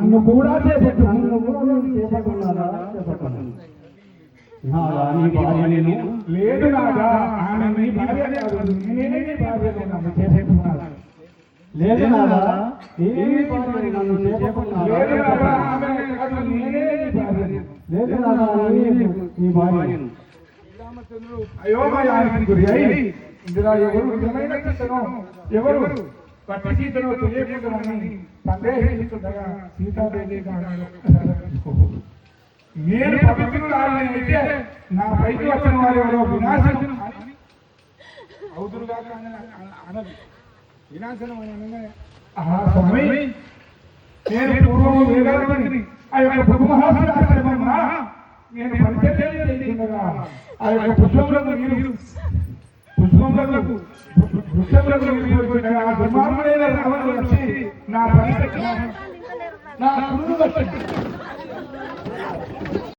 నన్ను కూడా లేదు నాదా ఆమె నీ భార్య కాదు, నేనే నీ భార్య నన్ను చేసేట్టున్నాను. లేదు నాదా ఏమి భార్య నన్ను చేపట్టున్నాను. లేదు నాదా ఆమె కాదు, నేనే నీ భార్య. లేదు నాదా నీ భార్యను. అయోమయానికి గురి అయి ఇందులో ఎవరు నిజమైన సీతను ఎవరు పట్టి సీతను తెలియకుండాని సందేహిస్తుండగా సీతాదేవి నేను పవిత్రురాలైతే నా పైకి వచ్చిన వారు ఎవరో వినాశనం అవుతురుగా అనదు. వినాశనం స్వామి, నేను పూర్వము వేదాలని ఆ యొక్క బహుమహాశ్రమన్నా నేను పరిచయం చేస్తుండగా ఆ యొక్క పుష్పములకు ఆ దుర్మార్గుడైన రావణుడు వచ్చి నా గురువు వచ్చింది.